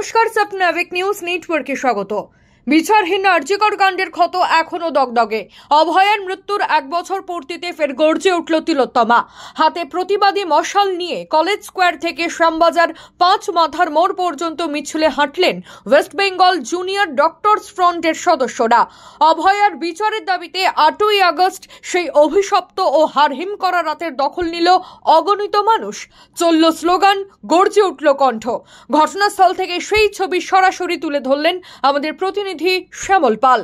নমস্কার, স্বপ্নাবিক নিউজ নেটওয়ার্কে স্বাগত। বিচারহীন আরজিকর কাণ্ডের ক্ষত এখনো দগদগে। অভয়ার মৃত্যুর 1 বছর পূর্তিতে ফের গর্জে উঠল তিলোত্তমা। হাতে প্রতিবাদী মশাল নিয়ে কলেজ স্কোয়ার থেকে শ্যামবাজার 5 মাথার মোড় পর্যন্ত মিছিলে হাঁটলেন ওয়েস্ট বেঙ্গল জুনিয়র ডক্টরস ফ্রন্টের সদস্যরা। অভয়ার বিচারের দাবিতে 8ই আগস্ট সেই অভিশপ্ত ও হারহিম করা রাতের দখল নিল অগণিত মানুষ। চলল স্লোগান, গর্জে উঠল কণ্ঠ। ঘটনাস্থল থেকে সেই ছবি সরাসরি তুলে ধরলেন আমাদের প্রতিনিধি শ্যামল পাল।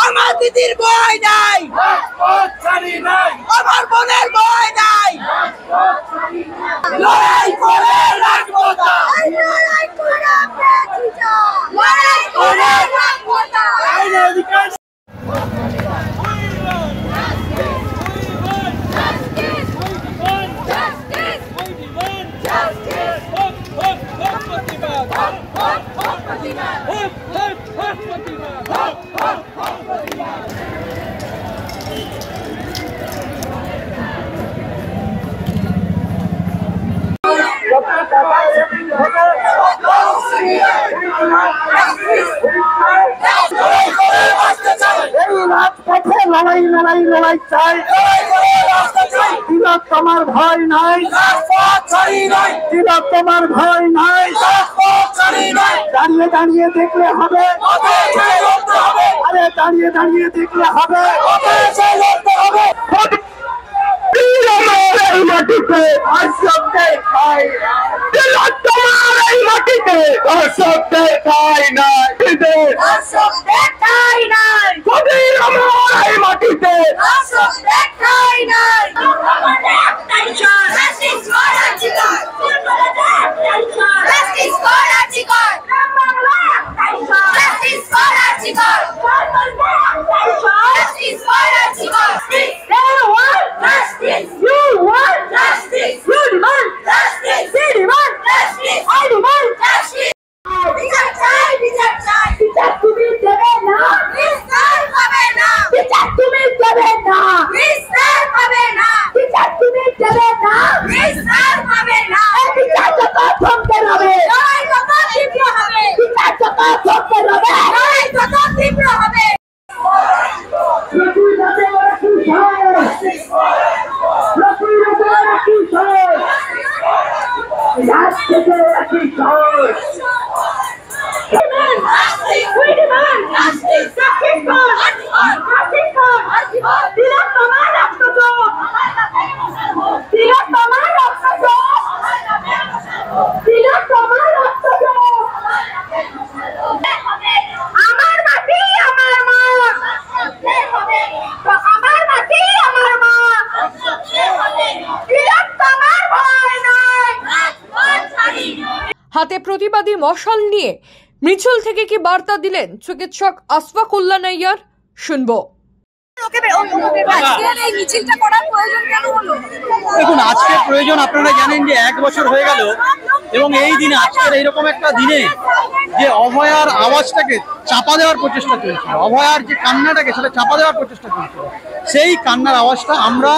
আমার দিদির বই নাই, আমার বোনের বই নাই, লড়াই করে রাখবো, লড়াই করে রাখবো। লড়াই চাই, তিলোত্তমার ভয় নাই, তিলোত্তমার ভয় নাই। দাঁড়িয়ে দাঁড়িয়ে দেখলে হবে, আরে দাঁড়িয়ে দাঁড়িয়ে দেখলে হবে। এই মাটিতে অসত্যে খাই, তিলোত্তমার এই মাটিতে অসত্যে খাই নাই, অসত্যে খাই নাই, এই মাটিতে অসত্যে খাই নাই। হাতে প্রতিবাদী মশাল নিয়ে মিছিল থেকে কি বার্তা দিলেন চিকিৎসক আশফাকুল্লাহ নাইয়ার, শুনবো। দেখুন, আজকের প্রয়োজন আপনারা জানেন যে 1 বছর হয়ে গেল এবং এই দিনে আজকের এইরকম একটা দিনে যে অভয়ার আওয়াজটাকে চাপা দেওয়ার প্রচেষ্টা চলছিল, অভয়ার যে কান্নাটাকে সেটা চাপা দেওয়ার প্রচেষ্টা চলছিল, সেই কান্নার আওয়াজটা আমরা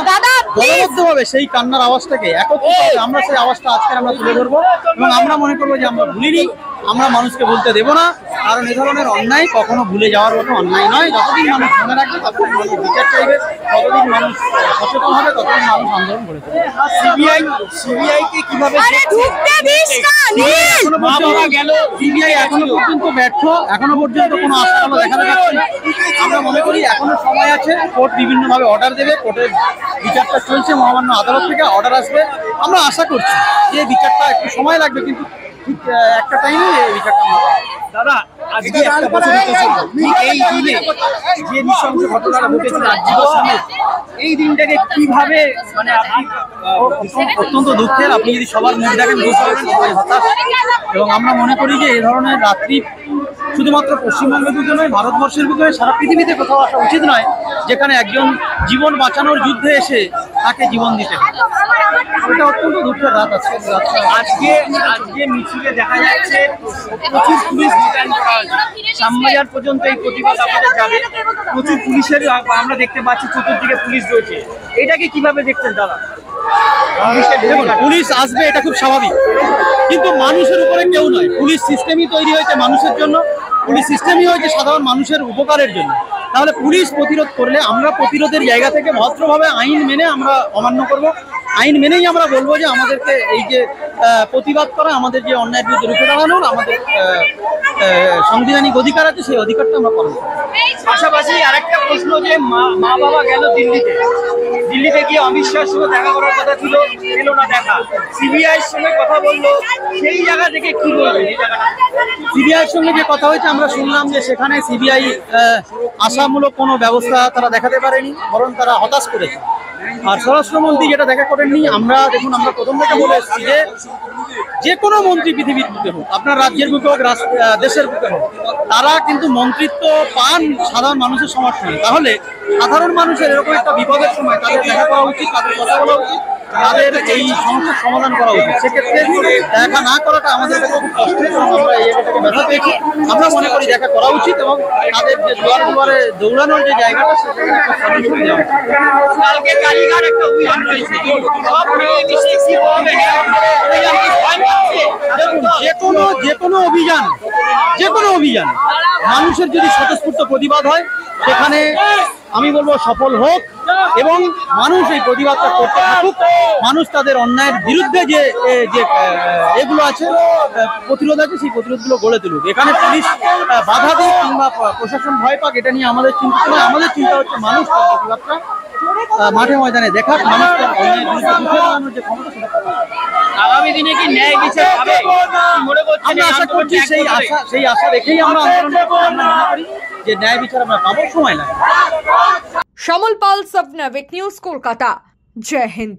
দলবদ্ধভাবে সেই কান্নার আওয়াজটাকে একত্রিত আমরা সেই আওয়াজটা আজকে আমরা তুলে ধরবো এবং আমরা মনে করবো যে আমরা ভুলিনি, আমরা মানুষকে বলতে দেবো না, কারণ এ ধরনের অন্যায় কখনো ভুলে যাওয়ার মতো অন্যায় নয়। যতদিন মানুষ মনে রাখবে ততদিন মানুষ বিচার চাইবে, ততদিন মানুষ সচেতন হবে, ততদিন মানুষ আন্দোলন করে চলবে। সিবিআইকে কিভাবে সিবিআই এখনো পর্যন্ত ব্যর্থ, এখনো পর্যন্ত কোনো আশা আমরা দেখাতে পারছি না। আমরা মনে করি এখনো সময় আছে, কোর্ট বিভিন্নভাবে অর্ডার দেবে, কোর্টের বিচারটা চলছে, মহামান্য আদালত থেকে অর্ডার আসবে। আমরা আশা করছি যে বিচারটা একটু সময় লাগবে, কিন্তু ঠিক একটা টাইমে এই বিচারটা আমরা পাবো। দাদা, আজকে একটা বছর এই দিনে যে নৃশংস ঘটনাটা ঘটেছে এই দিনটাকে কিভাবে মানে আপনি অত্যন্ত দুঃখের, আপনি যদি সবার মুখ দেখেন বুঝতে পারবেন সবাই হতাশ। এবং আমরা মনে করি যে এই ধরনের রাত্রি শুধুমাত্র পশ্চিমবঙ্গের বুকে নয়, ভারতবর্ষের বুকে নয়, সারা পৃথিবীতে কোথাও আসা উচিত নয়, যেখানে একজন জীবন বাঁচানোর যুদ্ধে এসে তাকে জীবন দিতে হয়। এটা অত্যন্ত দুঃখের রাত আছে। আজকে মিছিলে দেখা যাচ্ছে প্রচুর পুলিশ মোতায়েন করা হয়েছে, শ্যামবাজার পর্যন্ত এই প্রতিবাদ আপনাদের যাবে, প্রচুর পুলিশের আমরা দেখতে পাচ্ছি, চতুর্দিকে পুলিশ রয়েছে। এটাকে কিভাবে দেখছেন দাদা? দেখুন, পুলিশ আসবে এটা খুব স্বাভাবিক, কিন্তু মানুষের উপরে কেউ নয়। পুলিশ সিস্টেমই তৈরি হয়েছে মানুষের জন্য, পুলিশ সিস্টেমই হয়েছে সাধারণ মানুষের উপকারের জন্য। তাহলে পুলিশ প্রতিরোধ করলে আমরা প্রতিরোধের জায়গা থেকে ভদ্রভাবে আইন মেনে আমরা অমান্য করব, আইন মেনেই আমরা বলবো যে আমাদেরকে এই যে প্রতিবাদ করা, আমাদের যে অন্যায়ের বিরুদ্ধে রুখে দাঁড়ানোর আমাদের সাংবিধানিক অধিকার আছে, সেই অধিকারটা আমরা পালন করব। পাশাপাশি আরেকটা প্রশ্ন, যে মা বাবা গেল দিল্লিতে গিয়ে অমিত শাহর সঙ্গে দেখা করার কথা ছিল, এলো না দেখা, সিবিআইয়ের সঙ্গে কথা বললো, সেই জায়গা থেকে কি বলবে? সিবিআইয়ের সঙ্গে যে কথা হয়েছে আমরা শুনলাম যে সেখানে সিবিআই আশামূলক কোনো ব্যবস্থা তারা দেখাতে পারেনি, বরং তারা হতাশ করেছে। আর স্বরাষ্ট্রমন্ত্রী যেটা দেখা করেননি, আমরা দেখুন, আমরা প্রথম থেকে বলে এসেছি যে কোনো মন্ত্রী পৃথিবীর বুকে হোক, আপনার রাজ্যের বুকে হোক, দেশের বুকে হোক, তারা কিন্তু মন্ত্রিত্ব পান সাধারণ মানুষের সমর্থনে। তাহলে সাধারণ মানুষের এরকম একটা বিপদের সময় তাদের দেখা করা উচিত, তাদের কথা বলা উচিত, তাদের এই সমস্যার সমাধান করা উচিত। সেক্ষেত্রে দেখা না করাটা আমাদের কাছে খুব কষ্টের, এবং আমরা এই জায়গাটাকে ব্যথা পেয়েছি। আমরা মনে করি দেখা করা উচিত, এবং তাদের যে দুয়ারে দুয়ারে দৌড়ানোর যে জায়গাটা, সেটা একটা সলিউশন দেওয়া উচিত। কালকে কালীঘাট একটা অভিযান রয়েছে, যে কোনো অভিযান মানুষের যদি স্বতঃস্ফূর্ত প্রতিবাদ হয়, সেখানে আমি বলবো সফল হোক, এবং মানুষ এই প্রতিবাদটা করতে থাকুক। মানুষ তাদের অন্যায়ের বিরুদ্ধে যে এগুলো আছে, প্রতিরোধ আছে, সেই প্রতিরোধগুলো গড়ে তুলুক। এখানে পুলিশ বাধা দিক কিংবা প্রশাসন ভয় পাক, এটা নিয়ে আমাদের চিন্তা নয়। আমাদের চিন্তা হচ্ছে মানুষ তার প্রতিবাদটা মাঠে ময়দানে দেখাক, মানুষ তার অন্যায়ের বিরুদ্ধে রুখে দাঁড়ানোর যে ক্ষমতা, সেটা আগামী দিনে কি ন্যায় বিচার পাবে আমরা আশা করছি। সেই আশা রেখেই আমরা আন্দোলন করি যে ন্যায় বিচার আমরা পাবো, সময় লাগে। শ্যামল পাল, সাবনাভিক নিউজ, কলকাতা। জয় হিন্দ।